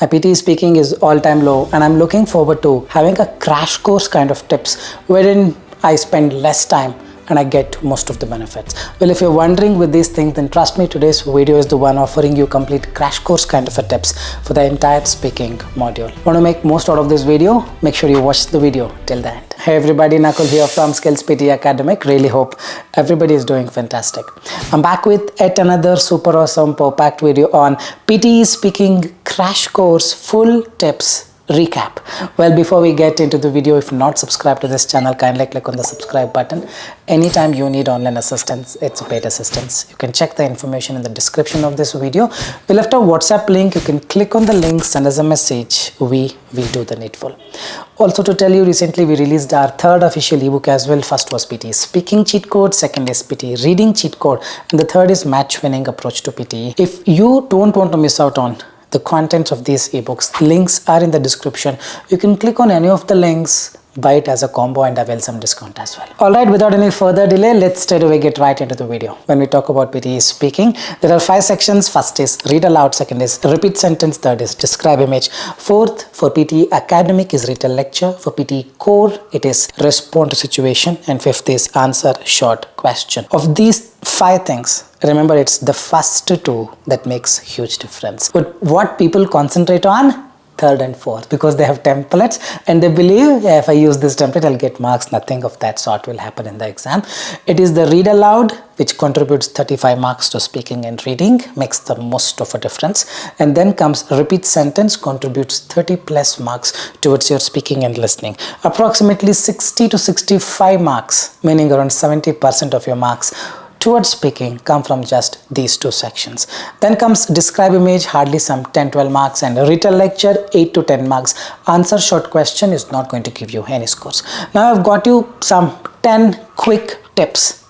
My PTE speaking is all-time low, and I'm looking forward to having a crash course kind of tips wherein I spend less time and I get most of the benefits. Well, if you're wondering with these things, then trust me, today's video is the one offering you complete crash course kind of a tips for the entire speaking module. Want to make most out of this video? Make sure you watch the video till the end. Hey everybody, Nakul here from SKILLS PTE ACADEMIC. Really hope everybody is doing fantastic. I'm back with yet another super awesome packed video on PTE speaking crash course full tips recap. Well, before we get into the video, if not subscribed to this channel, kindly click on the subscribe button. Anytime you need online assistance, it's a paid assistance. You can check the information in the description of this video. We left a WhatsApp link. You can click on the link, send us a message. We will do the needful. Also, to tell you, recently we released our third official ebook as well. First was PTE speaking cheat code, second is PTE reading cheat code, and the third is match winning approach to PTE. If you don't want to miss out on the contents of these ebooks, links are in the description. You can click on any of the links, buy it as a combo, and avail some discount as well. Alright, without any further delay, let's straight away get right into the video. When we talk about PTE speaking, there are 5 sections. First is read aloud, second is repeat sentence, third is describe image, fourth for PTE academic is Retell lecture, for PTE core it is respond to situation, and fifth is answer short question. Of these 5 things, remember, it's the first 2 that makes huge difference. But what people concentrate on, third and fourth, because they have templates and they believe, yeah, if I use this template I'll get marks. Nothing of that sort will happen in the exam. It is the read aloud which contributes 35 marks to speaking and reading, makes the most of a difference, and then comes repeat sentence, contributes 30 plus marks towards your speaking and listening. Approximately 60 to 65 marks, meaning around 70% of your marks towards speaking come from just these 2 sections. Then comes describe image, hardly some 10-12 marks, and Retell lecture 8 to 10 marks. Answer short question is not going to give you any scores. Now I've got you some 10 quick tips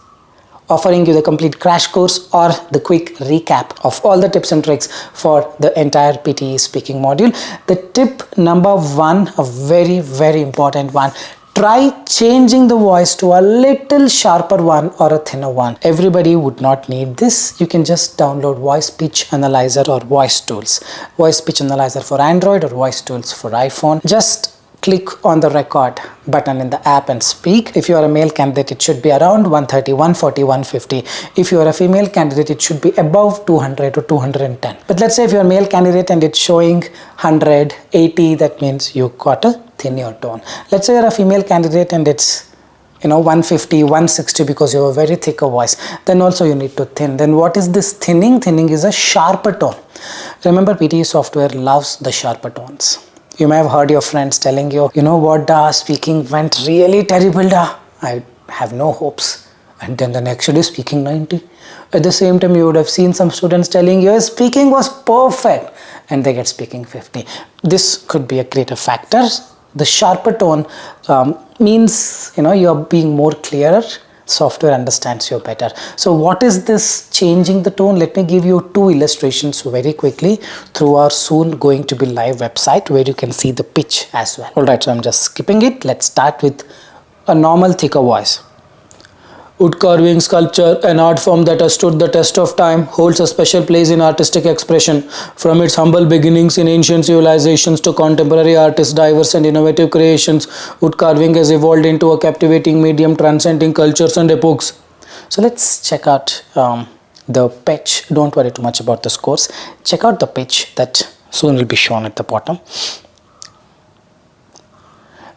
offering you the complete crash course or the quick recap of all the tips and tricks for the entire PTE speaking module. The tip number 1, a very important one: try changing the voice to a little sharper one or a thinner one. Everybody would not need this. You can just download voice pitch analyzer or voice tools. Voice pitch analyzer for Android or voice tools for iPhone. Just click on the record button in the app and speak. If you are a male candidate, it should be around 130, 140, 150. If you are a female candidate, it should be above 200 or 210. But let's say if you are a male candidate and it's showing 180, that means you got a thin your tone. Let's say you're a female candidate and it's 150, 160 because you have a very thicker voice. Then also you need to thin. Then what is this thinning? Thinning is a sharper tone. Remember, PTE software loves the sharper tones. You may have heard your friends telling you, you know what, da, speaking went really terrible, da. I have no hopes. And then the next day speaking 90. At the same time, you would have seen some students telling you speaking was perfect, and they get speaking 50. This could be a greater factor. The sharper tone means you're being more clearer. Software understands you better. So what is this changing the tone? Let me give you 2 illustrations very quickly through our soon going to be live website where you can see the pitch as well. Alright, so I'm just skipping it. Let's start with a normal thicker voice. Wood carving sculpture, an art form that has stood the test of time, holds a special place in artistic expression. From its humble beginnings in ancient civilizations to contemporary artists' diverse and innovative creations, wood carving has evolved into a captivating medium transcending cultures and epochs. So let's check out the pitch. Don't worry too much about the scores. Check out the pitch that soon will be shown at the bottom.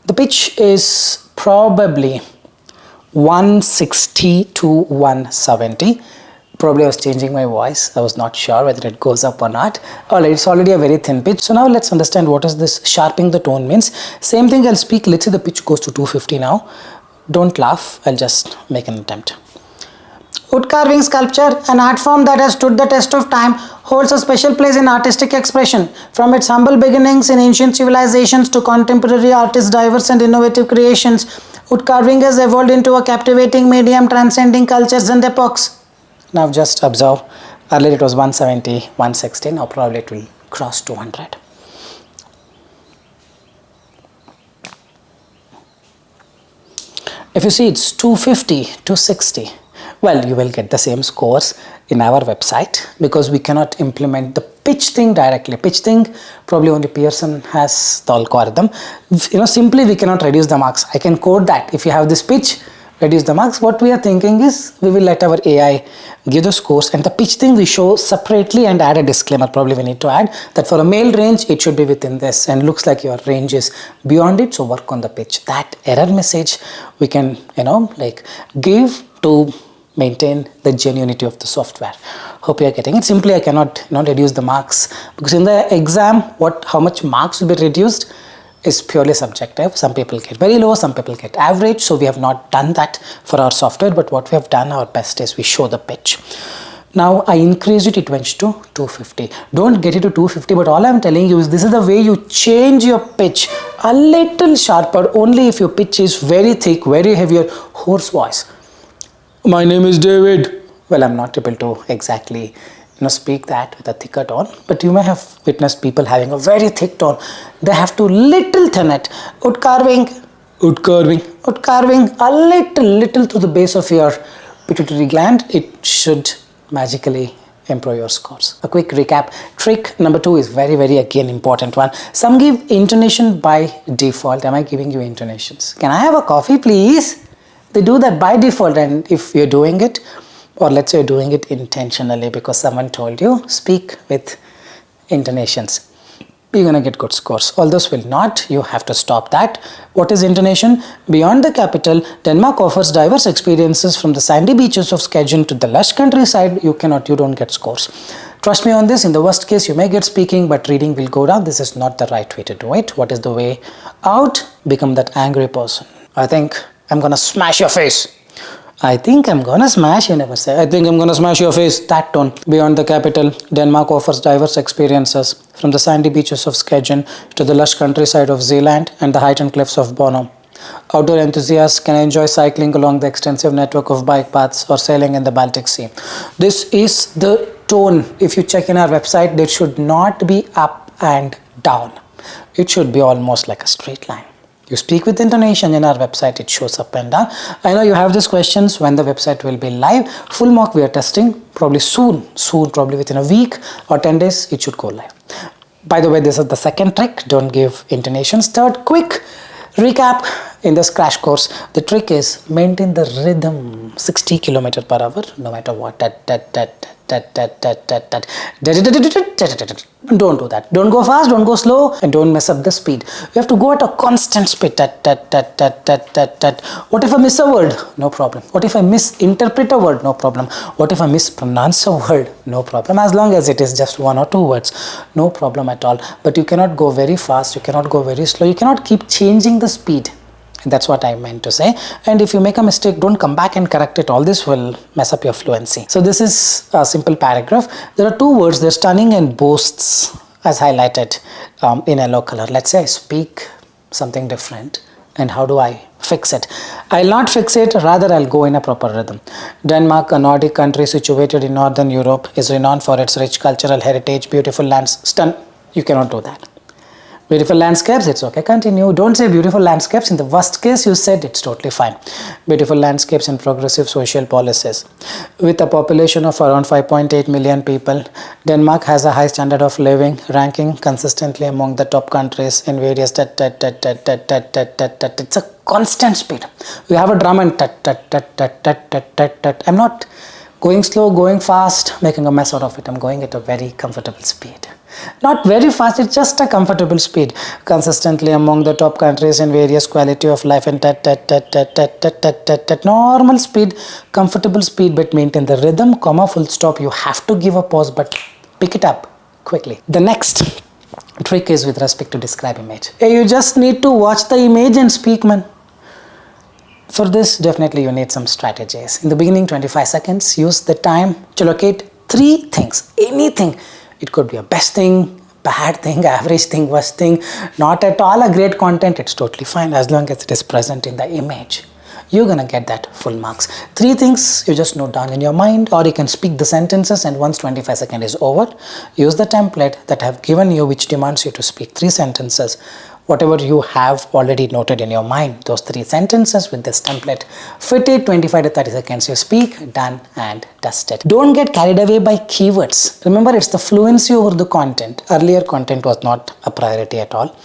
The pitch is probably 160 to 170. Probably I was changing my voice. I was not sure whether it goes up or not. Alright, it's already a very thin pitch. So now let's understand what is this sharpening the tone means. Same thing I'll speak. Let's say the pitch goes to 250 now. Don't laugh. I'll just make an attempt. Wood carving sculpture, an art form that has stood the test of time, holds a special place in artistic expression. From its humble beginnings in ancient civilizations to contemporary artists' diverse and innovative creations, wood carving has evolved into a captivating medium transcending cultures and epochs. Now just observe, earlier it was 170, 160, now probably it will cross 200. If you see it's 250, 260, well, you will get the same scores in our website because we cannot implement the pitch thing directly. Pitch thing, probably only Pearson has the algorithm. Simply we cannot reduce the marks. I can code that. If you have this pitch, reduce the marks. What we are thinking is we will let our AI give the scores, and the pitch thing we show separately and add a disclaimer. Probably we need to add that for a male range it should be within this, and looks like your range is beyond it, so work on the pitch. That error message we can give to maintain the genuinity of the software. Hope you are getting it. Simply I cannot reduce the marks, because in the exam how much marks will be reduced is purely subjective. Some people get very low, some people get average, so we have not done that for our software. But what we have done our best is we show the pitch. Now I increased it went to 250. Don't get it to 250, but all I'm telling you is this is the way you change your pitch a little sharper only if your pitch is very thick, very heavier, hoarse voice. My name is David. Well, I'm not able to exactly speak that with a thicker tone, but you may have witnessed people having a very thick tone. They have to little thin it. Ut carving a little to the base of your pituitary gland. It should magically improve your scores. A quick recap. Trick number 2 is very, very again important one. Some give intonation by default. Am I giving you intonations? Can I have a coffee, please? They do that by default, and if you're doing it, or let's say you're doing it intentionally because someone told you speak with intonations, you're gonna get good scores. All those will not. You have to stop that. What is intonation? Beyond the capital, Denmark offers diverse experiences from the sandy beaches of Skagen to the lush countryside. You don't get scores. Trust me on this. In the worst case, you may get speaking, but reading will go down. This is not the right way to do it. What is the way out? Become that angry person. I think I'm gonna smash your face. I think I'm gonna smash, you never say. I think I'm gonna smash your face. That tone. Beyond the capital, Denmark offers diverse experiences from the sandy beaches of Skagen to the lush countryside of Zealand and the heightened cliffs of Borneo. Outdoor enthusiasts can enjoy cycling along the extensive network of bike paths or sailing in the Baltic Sea. This is the tone. If you check in our website, it should not be up and down. It should be almost like a straight line. You speak with intonation in our website, it shows up and down. I know you have these questions when the website will be live. Full mock we are testing probably soon, probably within a week or 10 days, it should go live. By the way, this is the second trick. Don't give intonations. Third, quick recap in this crash course. The trick is maintain the rhythm, 60 km per hour, no matter what. Don't do that. Don't go fast, don't go slow, and don't mess up the speed. You have to go at a constant speed. What if I miss a word? No problem. What if I misinterpret a word? No problem. What if I mispronounce a word? No problem. As long as it is just 1 or 2 words, no problem at all. But you cannot go very fast, you cannot go very slow, you cannot keep changing the speed. That's what I meant to say. And if you make a mistake, don't come back and correct it. All this will mess up your fluency. So this is a simple paragraph. There are 2 words. They're stunning and boasts, as highlighted in yellow color. Let's say I speak something different. And how do I fix it? I'll not fix it, rather I'll go in a proper rhythm. Denmark, a Nordic country situated in Northern Europe, is renowned for its rich cultural heritage, beautiful lands. You cannot do that. Beautiful landscapes, it's okay. Continue. Don't say beautiful landscapes. In the worst case, you said it's totally fine. Beautiful landscapes and progressive social policies. With a population of around 5.8 million people, Denmark has a high standard of living, ranking consistently among the top countries in various It's a constant speed. We have a drum and I'm not going slow, going fast, making a mess out of it. I'm going at a very comfortable speed. Not very fast, it's just a comfortable speed. Consistently among the top countries in various quality of life and normal speed, comfortable speed, but maintain the rhythm, comma, full stop. You have to give a pause, but pick it up quickly. The next trick is with respect to describe image. You just need to watch the image and speak, man. For this, definitely you need some strategies. In the beginning, 25 seconds, use the time to locate 3 things, anything. It could be a best thing, bad thing, average thing, worst thing, not at all a great content. It's totally fine as long as it is present in the image. You're gonna get that full marks. 3 things you just note down in your mind, or you can speak the sentences, and once 25 seconds is over, use the template that I have given you, which demands you to speak 3 sentences. whatever you have already noted in your mind, those 3 sentences with this template. Fit it, 25 to 30 seconds you speak, done and dusted. Don't get carried away by keywords. Remember, it's the fluency over the content. Earlier content was not a priority at all.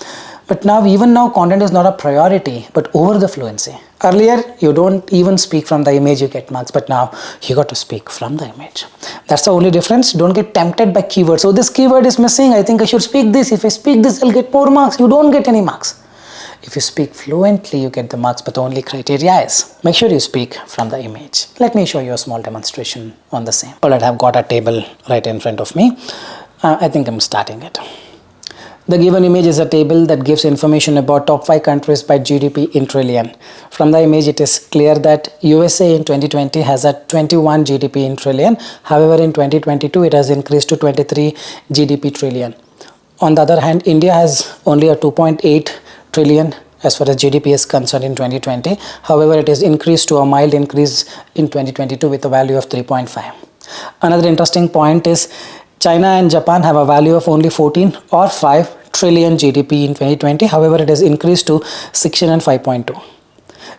But now, even now, content is not a priority, but over the fluency. Earlier, you don't even speak from the image, you get marks, but now you got to speak from the image. That's the only difference. Don't get tempted by keywords. So this keyword is missing. I think I should speak this. If I speak this, I'll get more marks. You don't get any marks. If you speak fluently, you get the marks, but the only criteria is make sure you speak from the image. Let me show you a small demonstration on the same. Alright, I've got a table right in front of me. I think I'm starting it. The given image is a table that gives information about top 5 countries by GDP in trillion. From the image, it is clear that USA in 2020 has a 21 GDP in trillion. However, in 2022, it has increased to 23 GDP trillion. On the other hand, India has only a 2.8 trillion as far as GDP is concerned in 2020. However, it is increased to a mild increase in 2022 with a value of 3.5. Another interesting point is China and Japan have a value of only 14 or 5 trillion GDP in 2020. However, it has increased to 16 and 5.2.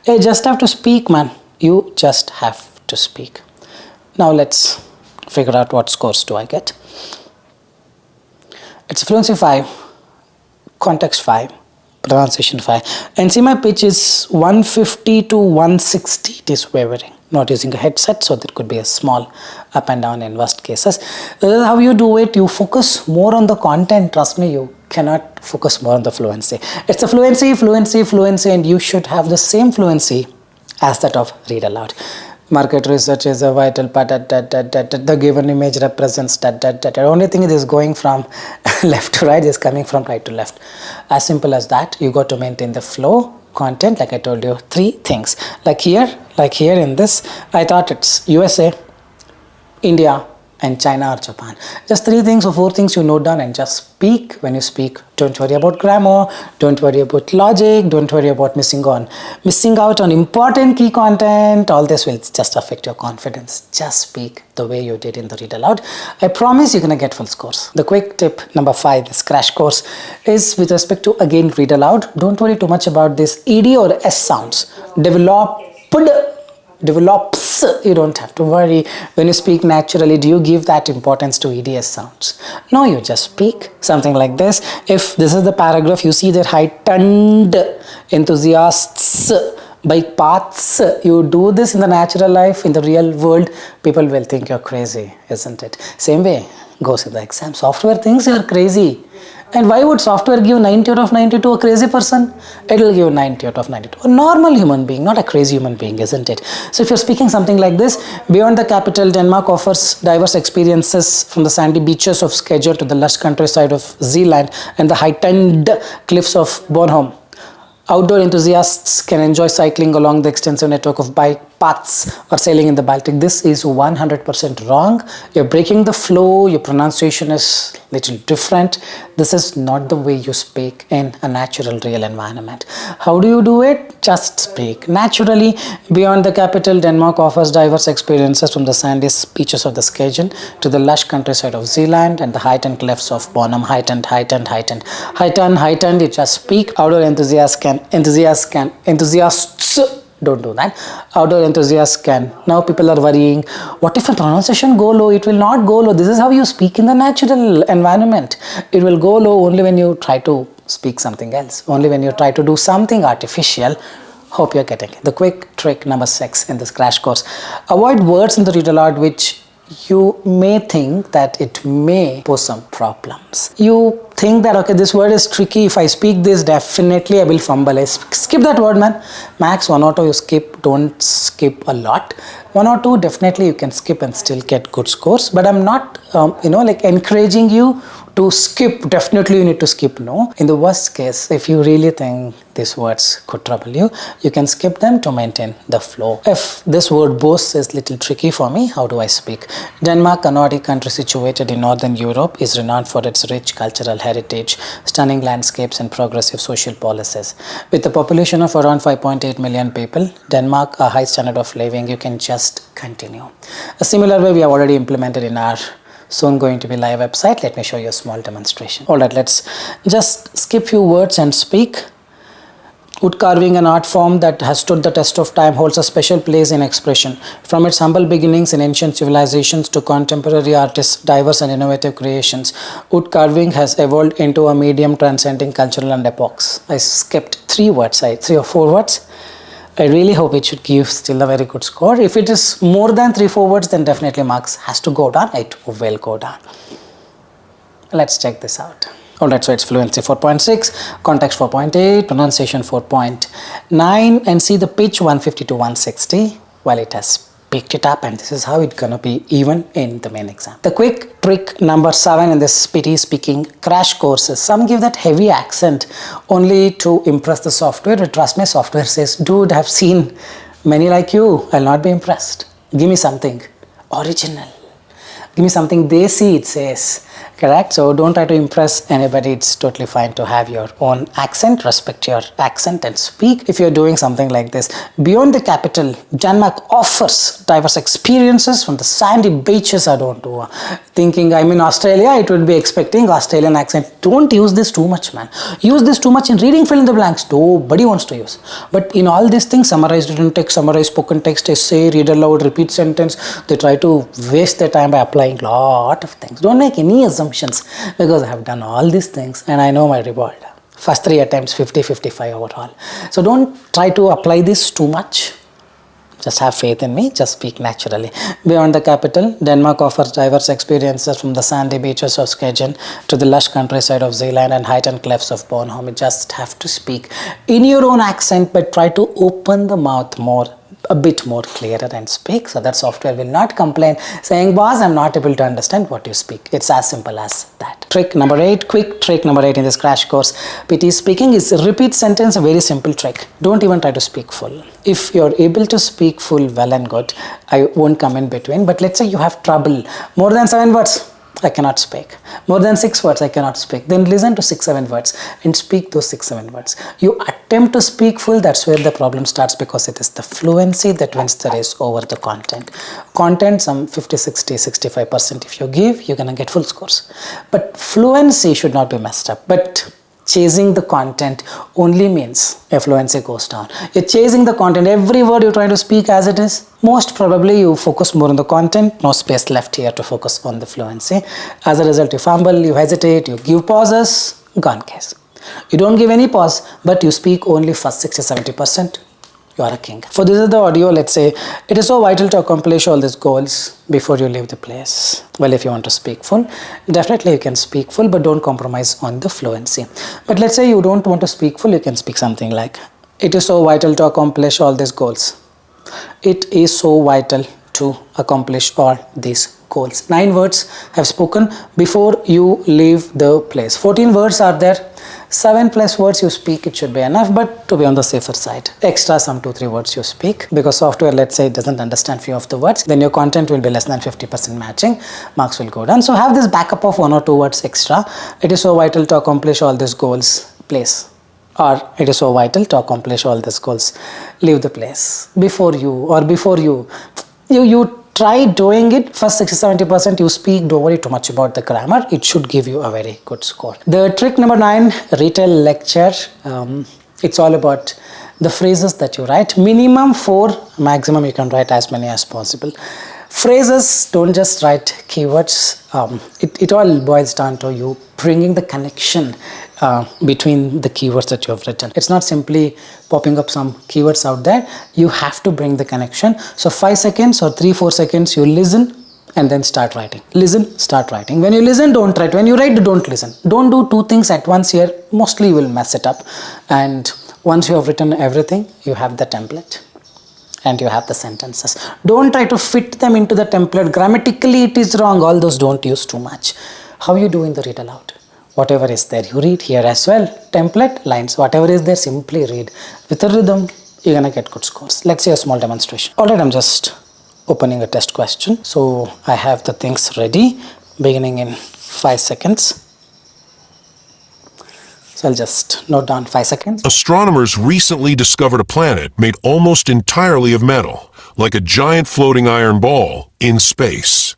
You just have to speak, man. You just have to speak. Now let's figure out what scores do I get. It's fluency 5, context 5, pronunciation 5. And see, my pitch is 150 to 160. It is wavering. Not using a headset, so there could be a small up and down in worst cases. This is how you do it. You focus more on the content. Trust me, you cannot focus more on the fluency. It's the fluency, and you should have the same fluency as that of read aloud. Market research is a vital part. The given image represents . The only thing is going from left to right is coming from right to left. As simple as that. You got to maintain the flow. Content, like I told you, 3 things. Like here in this, I thought it's USA, India, and China or Japan. Just 3 things or 4 things you note down and just speak. When you speak, don't worry about grammar, don't worry about logic, don't worry about missing out on important key content. All this will just affect your confidence. Just speak the way you did in the read aloud. I promise you're gonna get full scores. The quick tip number 5, this crash course, is with respect to again read aloud. Don't worry too much about this ED or S sounds. Develops, you don't have to worry. When you speak naturally, do you give that importance to EDS sounds? No, you just speak something like this. If this is the paragraph, you see that heightened enthusiasts bike paths. You do this in the natural life, in the real world, people will think you're crazy, isn't it? Same way goes in the exam. Software thinks you're crazy. And why would software give 90 out of 90 to a crazy person? It will give 90 out of 90 to a normal human being, not a crazy human being, isn't it? So if you're speaking something like this, beyond the capital, Denmark offers diverse experiences from the sandy beaches of Skagel to the lush countryside of Zealand and the heightened cliffs of Bornholm. Outdoor enthusiasts can enjoy cycling along the extensive network of bike paths or sailing in the Baltic. This is 100% wrong. You're breaking the flow. Your pronunciation is a little different. This is not the way you speak in a natural, real environment. How do you do it? Just speak naturally. Beyond the capital, Denmark offers diverse experiences from the sandy beaches of the Skagel to the lush countryside of Zealand and the heightened cliffs of Bornholm. Heightened. You just speak. Outdoor enthusiasts don't do that. Outdoor enthusiasts can. Now people are worrying, what if a pronunciation go low? It will not go low. This is how you speak in the natural environment. It will go low only when you try to speak something else. Only when you try to do something artificial. Hope you're getting it. The quick trick number 6 in this crash course. Avoid words in the read aloud which you may think that it may pose some problems. You think that, okay, this word is tricky. If I speak this, definitely I will fumble. Skip that word, man. Max 1 or 2 you skip. Don't skip a lot. 1 or 2 definitely you can skip and still get good scores. But I'm not, encouraging you to skip. Definitely you need to skip. No. In the worst case, if you really think these words could trouble you, you can skip them to maintain the flow. If this word boast is little tricky for me, how do I speak? Denmark, a Nordic country situated in northern Europe, is renowned for its rich cultural heritage, stunning landscapes and progressive social policies. With a population of around 5.8 million people, Denmark, a high standard of living, you can just continue. A similar way we have already implemented in our soon going to be live website. Let me show you a small demonstration. All right, let's just skip few words and speak. Wood carving, an art form that has stood the test of time, holds a special place in expression. From its humble beginnings in ancient civilizations to contemporary artists' diverse and innovative creations, wood carving has evolved into a medium transcending cultural and epochs. I skipped 3 or 4 words. I really hope it should give still a very good score. If it is more than 3-4 words, then definitely marks has to go down. It will go down. Let's check this out. Alright, so it's fluency 4.6, context 4.8, pronunciation 4.9, and see the pitch 150 to 160. Well, it has picked it up, and this is how it's gonna be even in the main exam. The quick trick number 7 in this PTE speaking crash course is some give that heavy accent only to impress the software, but trust me, software says, dude, I've seen many like you, I'll not be impressed. Give me something original. Give me something they see, it says. Correct? So don't try to impress anybody. It's totally fine to have your own accent. Respect your accent and speak. If you're doing something like this, beyond the capital, Denmark offers diverse experiences from the sandy beaches. I don't know. Thinking I'm in Australia, it would be expecting Australian accent. Don't use this too much, man. Use this too much in reading fill in the blanks. Nobody wants to use. But in all these things, summarize written text, summarize spoken text, essay, read aloud, repeat sentence, they try to waste their time by applying lot of things. Don't make any assumptions, because I have done all these things and I know my reward. First 3 attempts, 50-55 overall. So don't try to apply this too much. Just have faith in me, just speak naturally. Beyond the capital, Denmark offers diverse experiences from the sandy beaches of Skagen to the lush countryside of Zealand and heightened clefts of Bornholm. You just have to speak in your own accent, but try to open the mouth more, a bit more clearer and speak, so that software will not complain saying, boss, I'm not able to understand what you speak. It's as simple as that. Trick number 8, quick trick number 8 in this crash course PTE speaking is repeat sentence. A very simple trick. Don't even try to speak full. If you're able to speak full, well and good, I won't come in between. But let's say you have trouble, more than 7 words, I cannot speak. More than 6 words, I cannot speak. Then listen to 6-7 words and speak those 6-7 words. You attempt to speak full, that's where the problem starts, because it is the fluency that wins the race over the content. Content, some 50, 60, 65% if you give, you're gonna get full scores. But fluency should not be messed up. But chasing the content only means your fluency goes down. You're chasing the content, every word you're trying to speak as it is, most probably you focus more on the content, no space left here to focus on the fluency. As a result, you fumble, you hesitate, you give pauses, gone case. You don't give any pause, but you speak only first 60-70%. You are a king. For this is the audio, let's say, it is so vital to accomplish all these goals before you leave the place. Well, if you want to speak full, definitely you can speak full, but don't compromise on the fluency. But let's say you don't want to speak full, you can speak something like, it is so vital to accomplish all these goals. It is so vital to accomplish all these goals. 9 words have spoken before you leave the place. 14 words are there. 7+ words you speak, it should be enough, but to be on the safer side, extra some 2-3 words you speak, because software, let's say, it doesn't understand few of the words, then your content will be less than 50% matching, marks will go down. So have this backup of 1 or 2 words extra. It is so vital to accomplish all these goals, place. Or it is so vital to accomplish all these goals, leave the place. Before you try doing it, first 60-70% you speak, don't worry too much about the grammar, it should give you a very good score. The trick number 9, Retell lecture, it's all about the phrases that you write. Minimum 4, maximum you can write as many as possible. Phrases, don't just write keywords. It all boils down to you bringing the connection between the keywords that you have written. It's not simply popping up some keywords out there. You have to bring the connection. So 5 seconds or 3-4 seconds, you listen and then start writing. Listen, start writing. When you listen, don't write. When you write, don't listen. Don't do 2 things at once here. Mostly you will mess it up. And once you have written everything, you have the template and you have the sentences. Don't try to fit them into the template. Grammatically, it is wrong. All those don't use too much. How you do in the read aloud? Whatever is there, you read here as well. Template, lines, whatever is there, simply read. With a rhythm, you're gonna get good scores. Let's see a small demonstration. Alright, I'm just opening a test question. So I have the things ready, beginning in 5 seconds. So I'll just note down 5 seconds. Astronomers recently discovered a planet made almost entirely of metal, like a giant floating iron ball in space.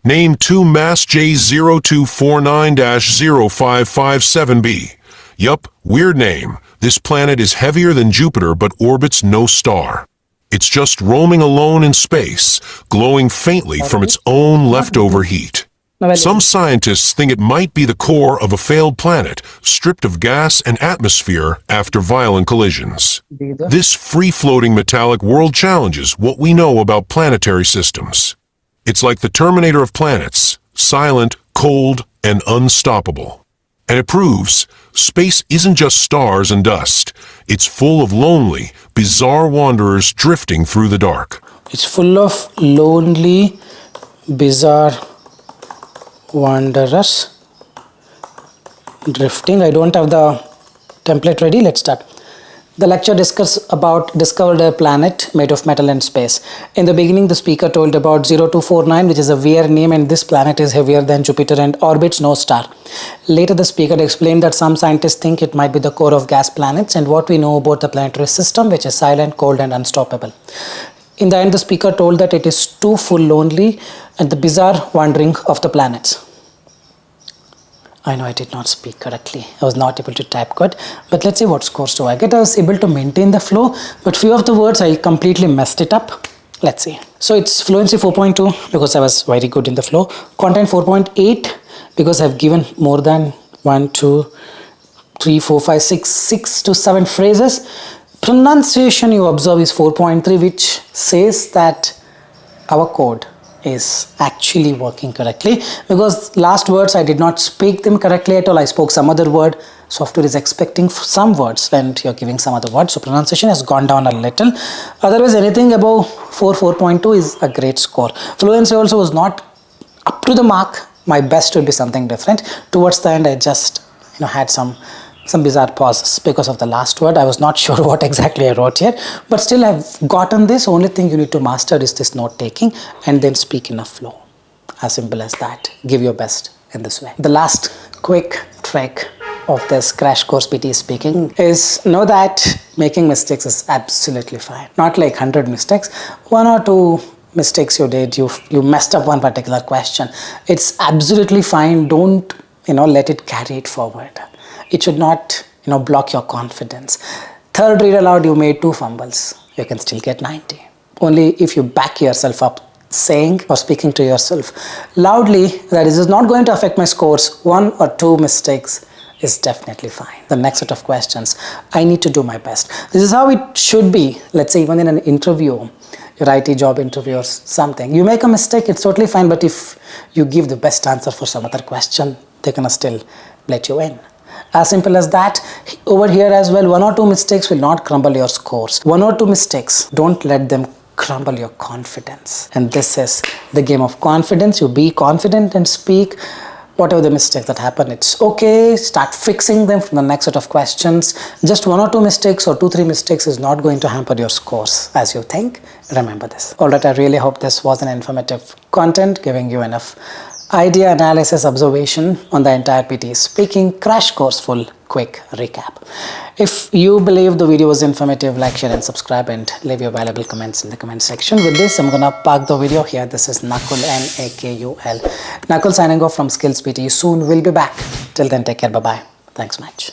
Name 2 Mass J0249-0557b. Yup, weird name. This planet is heavier than Jupiter but orbits no star. It's just roaming alone in space, glowing faintly from its own leftover heat. Some scientists think it might be the core of a failed planet, stripped of gas and atmosphere after violent collisions. This free-floating metallic world challenges what we know about planetary systems. It's like the Terminator of planets, silent, cold, and unstoppable. And it proves space isn't just stars and dust. It's full of lonely, bizarre wanderers drifting through the dark. It's full of lonely, bizarre wanderers drifting. I don't have the template ready. Let's start. The lecture discovered a planet made of metal and space. In the beginning, the speaker told about 0249, which is a weird name, and this planet is heavier than Jupiter and orbits no star. Later, the speaker explained that some scientists think it might be the core of gas planets and what we know about the planetary system, which is silent, cold, and unstoppable. In the end, the speaker told that it is too full lonely and the bizarre wandering of the planets. I know I did not speak correctly. I was not able to type good, but let's see what scores do I get. I was able to maintain the flow, but few of the words I completely messed it up. Let's see. So it's fluency 4.2 because I was very good in the flow. Content 4.8 because I've given more than 6 to 7 phrases. Pronunciation you observe is 4.3, which says that our code is actually working correctly, because last words I did not speak them correctly at all. I spoke some other word. Software is expecting some words and you're giving some other words, so pronunciation has gone down a little. Otherwise, anything above 4.2 is a great score. Fluency also was not up to the mark. My best would be something different. Towards the end, I just had some bizarre pauses because of the last word. I was not sure what exactly I wrote here, but still I've gotten this. Only thing you need to master is this note taking and then speak in a flow. As simple as that. Give your best in this way. The last quick trick of this crash course PTE speaking is know that making mistakes is absolutely fine. Not like 100 mistakes. 1 or 2 mistakes you did, you messed up one particular question. It's absolutely fine. Don't let it carry it forward. It should not block your confidence. Third read aloud, you made 2 fumbles. You can still get 90. Only if you back yourself up saying or speaking to yourself loudly that this is not going to affect my scores. 1 or 2 mistakes is definitely fine. The next set of questions, I need to do my best. This is how it should be. Let's say even in an interview, your IT job interview or something, you make a mistake, it's totally fine, but if you give the best answer for some other question, they're gonna still let you in. As simple as that. Over here as well, 1 or 2 mistakes will not crumble your scores. 1 or 2 mistakes, don't let them crumble your confidence. And this is the game of confidence. You be confident and speak. Whatever the mistakes that happen, it's okay. Start fixing them from the next set of questions. Just 1 or 2 mistakes or 2-3 mistakes is not going to hamper your scores as you think. Remember this. Alright, I really hope this was an informative content, giving you enough idea, analysis, observation on the entire PTE speaking crash course full quick recap. If you believe the video was informative, like, share and subscribe and leave your valuable comments in the comment section. With this, I'm gonna park the video here. This is Nakul, Nakul signing off from Skills PTE. Soon we'll be back. Till then, take care. Bye-bye. Thanks much.